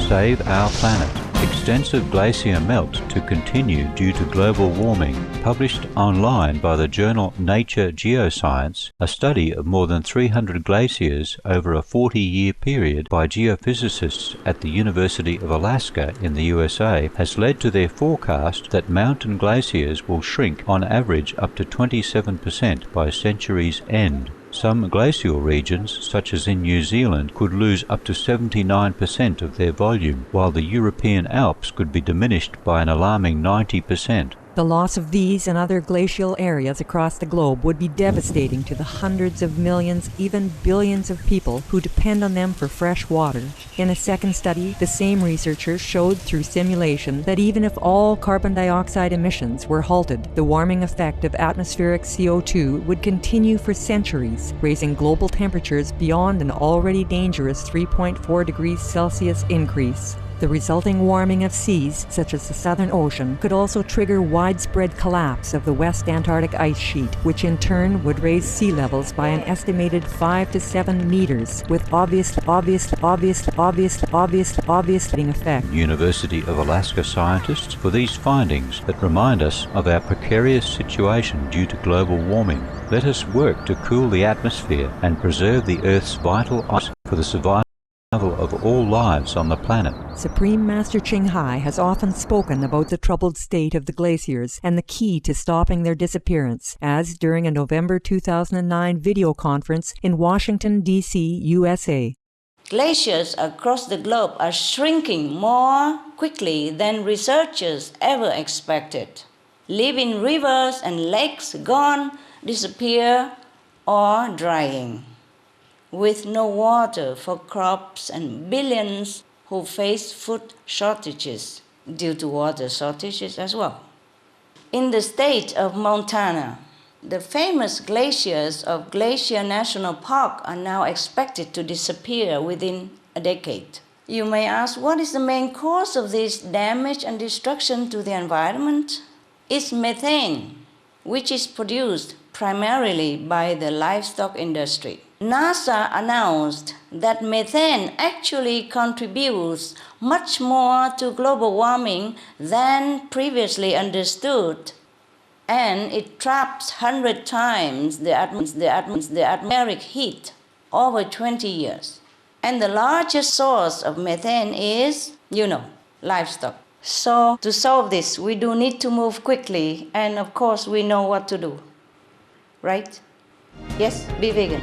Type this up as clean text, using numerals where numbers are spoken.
Save Our Planet. Extensive glacier melt to continue due to global warming. Published online by the journal Nature Geoscience, a study of more than 300 glaciers over a 40-year period by geophysicists at the University of Alaska in the USA has led to their forecast that mountain glaciers will shrink on average up to 27% by century's end. Some glacial regions, such as in New Zealand, could lose up to 79% of their volume, while the European Alps could be diminished by an alarming 90%. The loss of these and other glacial areas across the globe would be devastating to the hundreds of millions, even billions of people who depend on them for fresh water. In a second study, the same researchers showed through simulation that even if all carbon dioxide emissions were halted, the warming effect of atmospheric CO2 would continue for centuries, raising global temperatures beyond an already dangerous 3.4 degrees Celsius increase. The resulting warming of seas, such as the Southern Ocean, could also trigger widespread collapse of the West Antarctic Ice Sheet, which in turn would raise sea levels by an estimated 5 to 7 meters, with obvious effect. University of Alaska scientists for these findings that remind us of our precarious situation due to global warming. Let us work to cool the atmosphere and preserve the Earth's vital ice for the survival of all lives on the planet. Supreme Master Ching Hai has often spoken about the troubled state of the glaciers and the key to stopping their disappearance, as during a November 2009 video conference in Washington, D.C., USA. Glaciers across the globe are shrinking more quickly than researchers ever expected, leaving rivers and lakes gone, disappear, or drying, with no water for crops and billions who face food shortages due to water shortages as well. In the state of Montana, the famous glaciers of Glacier National Park are now expected to disappear within a decade. You may ask, what is the main cause of this damage and destruction to the environment? It's methane, which is produced primarily by the livestock industry. NASA announced that methane actually contributes much more to global warming than previously understood, and it traps 100 times the atmospheric heat over 20 years. And the largest source of methane is, livestock. So to solve this, we do need to move quickly, and of course we know what to do. Right? Yes, be vegan.